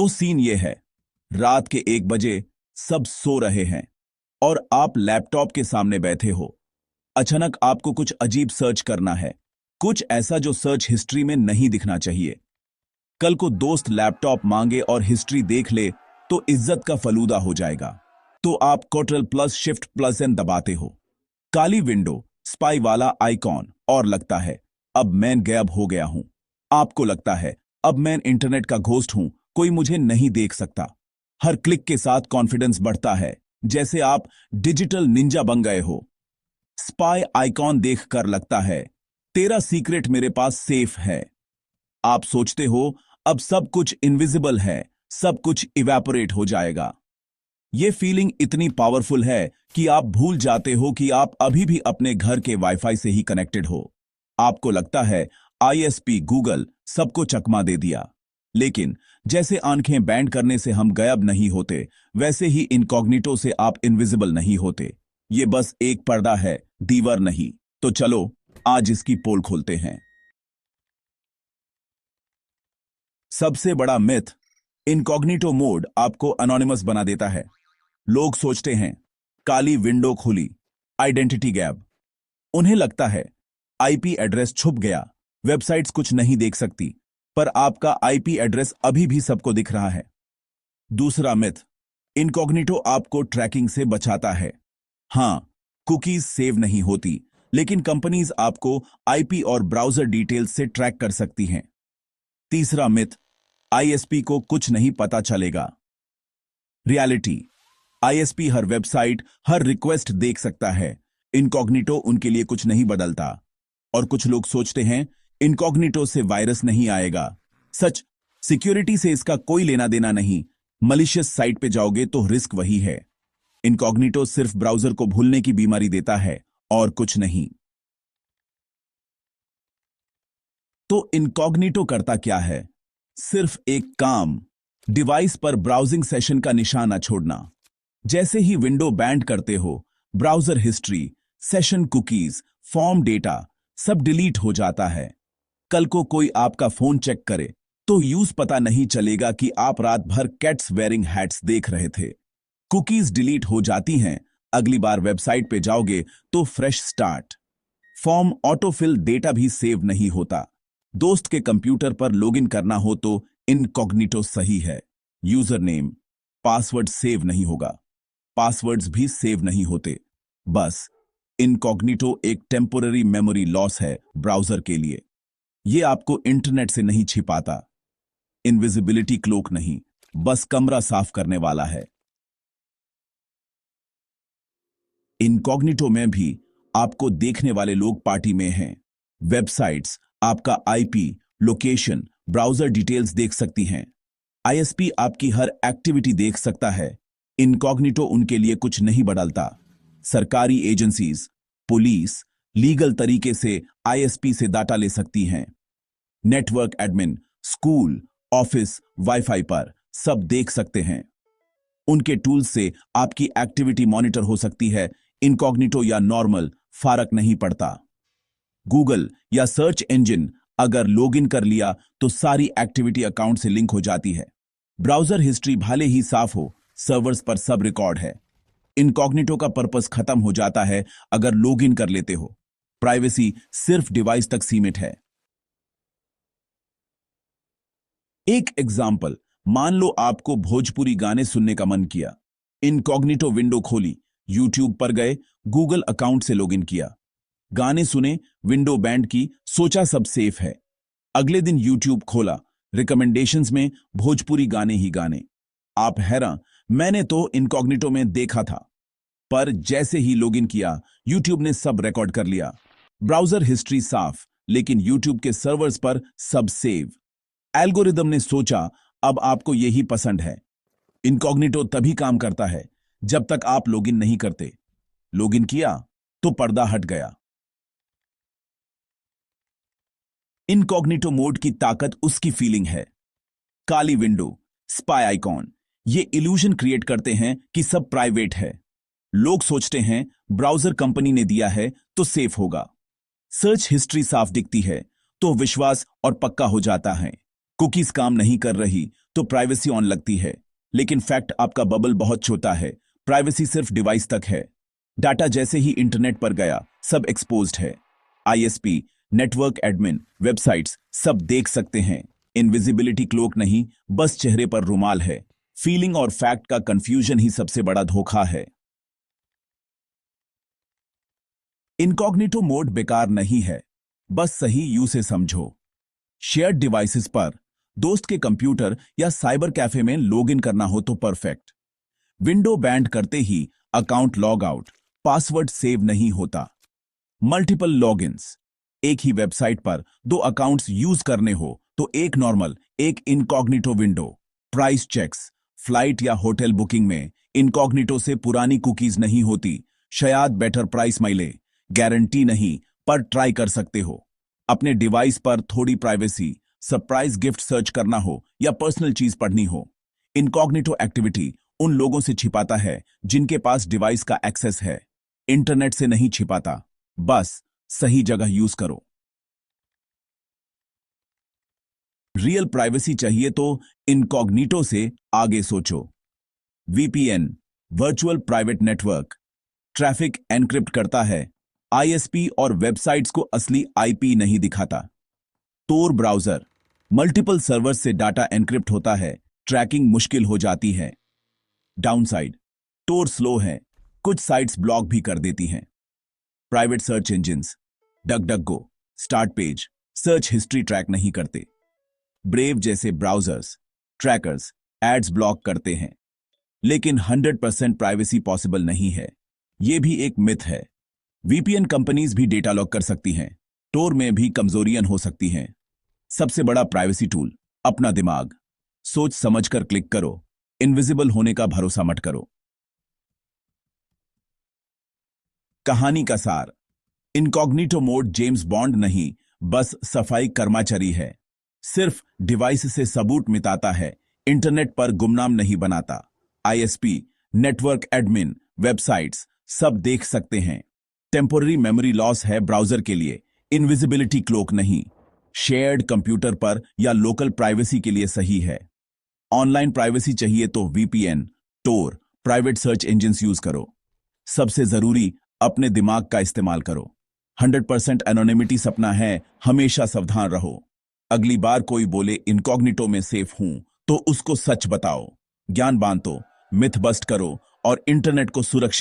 तो सीन ये है, रात के 1 बजे सब सो रहे हैं और आप लैपटॉप के सामने बैठे हो। अचानक आपको कुछ अजीब सर्च करना है, कुछ ऐसा जो सर्च हिस्ट्री में नहीं दिखना चाहिए। कल को दोस्त लैपटॉप मांगे और हिस्ट्री देख ले तो इज्जत का फलूदा हो जाएगा। तो आप Ctrl+Shift+N दबाते हो। काली विंडो, स्पाई वाला आइकॉन और लगता है अब मैं गायब हो गया हूं। आपको लगता है अब मैं इंटरनेट का घोस्ट हूं, कोई मुझे नहीं देख सकता। हर क्लिक के साथ कॉन्फिडेंस बढ़ता है, जैसे आप डिजिटल निंजा बन गए हो। स्पाई आइकॉन देखकर लगता है तेरा सीक्रेट मेरे पास सेफ है। आप सोचते हो अब सब कुछ इनविजिबल है, सब कुछ इवेपोरेट हो जाएगा। ये फीलिंग इतनी पावरफुल है कि आप भूल जाते हो कि आप अभी भी अपने घर के वाईफाई से ही कनेक्टेड हो। आपको लगता है आईएसपी गूगल सबको चकमा दे दिया। लेकिन जैसे आंखें बैंड करने से हम गायब नहीं होते, वैसे ही इनकॉग्निटो से आप इनविजिबल नहीं होते। ये बस एक पर्दा है, दीवार नहीं। तो चलो आज इसकी पोल खोलते हैं। सबसे बड़ा मिथ, इनकॉग्निटो मोड आपको अनोनिमस बना देता है। लोग सोचते हैं काली विंडो खुली, आइडेंटिटी गैप। उन्हें लगता है आईपी एड्रेस छुप गया, वेबसाइट्स कुछ नहीं देख सकती, पर आपका आईपी एड्रेस अभी भी सबको दिख रहा है। दूसरा मिथ, इनकॉग्निटो आपको ट्रैकिंग से बचाता है। हां, कुकीज सेव नहीं होती, लेकिन कंपनीज आपको आईपी और ब्राउजर डिटेल्स से ट्रैक कर सकती हैं। तीसरा मिथ, आईएसपी को कुछ नहीं पता चलेगा। रियलिटी, आईएसपी हर वेबसाइट, हर रिक्वेस्ट देख सकता है। इनकॉग्निटो उनके लिए कुछ नहीं बदलता। और कुछ लोग सोचते हैं इनकॉग्निटो से वायरस नहीं आएगा। सच, सिक्योरिटी से इसका कोई लेना देना नहीं। मलिशियस साइट पे जाओगे तो रिस्क वही है। इनकॉग्निटो सिर्फ ब्राउजर को भूलने की बीमारी देता है और कुछ नहीं। तो इनकॉग्निटो करता क्या है? सिर्फ एक काम, डिवाइस पर ब्राउजिंग सेशन का निशान न छोड़ना। जैसे ही विंडो बैंड करते हो, browser history, session cookies, form data सब डिलीट हो जाता है। कल को कोई आपका फोन चेक करे तो यूज पता नहीं चलेगा कि आप रात भर कैट्स वेयरिंग हैट्स देख रहे थे। कुकीज डिलीट हो जाती हैं, अगली बार वेबसाइट पे जाओगे तो fresh start. Form autofill data भी सेव नहीं होता। दोस्त के कंप्यूटर पर लॉगिन करना हो तो इनकॉग्निटो सही है। यूजर नेम, पासवर्ड सेव नहीं होगा, पासवर्ड्स भी सेव नहीं होते। बस इनकॉग्निटो एक टेम्पोररी मेमोरी लॉस है ब्राउजर के लिए। ये आपको इंटरनेट से नहीं छिपाता। इनविजिबिलिटी क्लोक नहीं, बस कमरा साफ करने वाला है। इनकॉग्निटो में भी आपको देखने वाले लोग पार्टी में हैं। वेबसाइट्स आपका आईपी, लोकेशन, ब्राउजर डिटेल्स देख सकती हैं। आईएसपी आपकी हर एक्टिविटी देख सकता है। इनकॉग्निटो उनके लिए कुछ नहीं बदलता। सरकारी एजेंसीज, पुलिस लीगल तरीके से आईएसपी से डाटा ले सकती हैं। Network admin, school, office, wifi पर सब देख सकते हैं। उनके टूल्स से आपकी एक्टिविटी मॉनिटर हो सकती है। इनकॉग्निटो या नॉर्मल फर्क नहीं पड़ता। गूगल या सर्च इंजन अगर लॉगिन कर लिया तो सारी एक्टिविटी अकाउंट से लिंक हो जाती है। ब्राउजर हिस्ट्री भले ही साफ हो, सर्वर्स पर सब रिकॉर्ड है। इनकॉग्निटो का पर्पस खत्म हो जाता है अगर लॉगिन कर लेते हो। प्राइवेसी सिर्फ डिवाइस तक सीमित है। एक एग्जाम्पल, मान लो आपको भोजपुरी गाने सुनने का मन किया। इनकॉग्निटो विंडो खोली, यूट्यूब पर गए, गूगल अकाउंट से लॉगिन किया, गाने सुने, विंडो बैंड की, सोचा सब सेफ है। अगले दिन यूट्यूब खोला, रिकमेंडेशंस में भोजपुरी गाने ही गाने। आप हैरान, मैंने तो इनकॉग्निटो में देखा था। पर जैसे ही लॉगिन किया, यूट्यूब ने सब रिकॉर्ड कर लिया। ब्राउजर हिस्ट्री साफ, लेकिन यूट्यूब के सर्वर्स पर सब सेव। एल्गोरिदम ने सोचा अब आपको यही पसंद है। इनकॉग्निटो तभी काम करता है जब तक आप लॉगिन नहीं करते। लॉगिन किया तो पर्दा हट गया। इनकॉग्निटो मोड की ताकत उसकी फीलिंग है। काली विंडो, स्पाई आइकॉन, ये इल्यूजन क्रिएट करते हैं कि सब प्राइवेट है। लोग सोचते हैं ब्राउजर कंपनी ने दिया है तो सेफ होगा। सर्च हिस्ट्री साफ दिखती है तो विश्वास और पक्का हो जाता है। कुकीज काम नहीं कर रही तो प्राइवेसी ऑन लगती है, लेकिन फैक्ट आपका बबल बहुत छोटा है। प्राइवेसी सिर्फ डिवाइस तक है। डाटा जैसे ही इंटरनेट पर गया सब एक्सपोज्ड है। आईएसपी, नेटवर्क एडमिन, वेबसाइट्स सब देख सकते हैं। इनविजिबिलिटी क्लोक नहीं, बस चेहरे पर रुमाल है। फीलिंग और फैक्ट का कंफ्यूजन ही सबसे बड़ा धोखा है। इनकॉग्निटो मोड बेकार नहीं है, बस सही यूज से समझो। शेयर्ड डिवाइसेस पर दोस्त के कंप्यूटर या साइबर कैफे में लॉगिन करना हो तो परफेक्ट। विंडो बैंड करते ही account log out, password save नहीं होता। मल्टीपल लॉगिन्स, एक ही वेबसाइट पर 2 अकाउंट्स यूज करने हो तो एक नॉर्मल, एक incognito window. Price checks, flight या होटल बुकिंग में इनकॉग्निटो से पुरानी कुकीज नहीं होती। शायद बेटर प्राइस मिले, गारंटी नहीं, पर ट्राई कर सकते हो। अपने डिवाइस पर थोड़ी प्राइवेसी, सरप्राइज गिफ्ट सर्च करना हो या पर्सनल चीज पढ़नी हो। इनकॉग्निटो एक्टिविटी उन लोगों से छिपाता है जिनके पास डिवाइस का एक्सेस है। इंटरनेट से नहीं छिपाता, बस सही जगह यूज करो। रियल प्राइवेसी चाहिए तो इनकॉग्निटो से आगे सोचो। VPN, virtual private network, traffic encrypt करता है। आईएसपी और वेबसाइट्स को असली आईपी नहीं दिखाता। tor ब्राउजर, मल्टीपल सर्वर से डाटा एनक्रिप्ट होता है, ट्रैकिंग मुश्किल हो जाती है। डाउनसाइड, tor स्लो है, कुछ साइट्स ब्लॉक भी कर देती हैं। Private search engines, DuckDuckGo, start page, search history track नहीं करते। ब्रेव जैसे ब्राउजर्स, ट्रैकर्स एड्स ब्लॉक करते हैं, लेकिन 100% प्राइवेसी पॉसिबल नहीं है। यह भी एक मिथ है। वीपीएन कंपनीज भी डेटा लॉक कर सकती हैं, tor में भी कमजोरियां हो सकती हैं। सबसे बड़ा प्राइवेसी टूल अपना दिमाग। सोच समझकर क्लिक करो, इनविजिबल होने का भरोसा मत करो। कहानी का सार, इनकॉग्निटो मोड जेम्स बॉन्ड नहीं, बस सफाई कर्मचारी है। सिर्फ डिवाइस से सबूत मिटाता है, इंटरनेट पर गुमनाम नहीं बनाता। आईएसपी, नेटवर्क एडमिन, वेबसाइट्स सब देख सकते हैं। टेम्पोररी मेमोरी लॉस है ब्राउजर के लिए, इनविजिबिलिटी क्लोक नहीं। शेयर्ड कंप्यूटर पर या लोकल प्राइवेसी के लिए सही है। ऑनलाइन प्राइवेसी चाहिए तो VPN, tor, private search engines use करो। सबसे जरूरी, अपने दिमाग का इस्तेमाल करो। 100% एनोनिमिटी सपना है, हमेशा सावधान रहो। अगली बार कोई बोले इनकॉग्निटो में सेफ हूं तो उसको सच बताओ। ज्ञान बांटो, मिथ बस्ट करो और इंटरनेट को सुरक्षित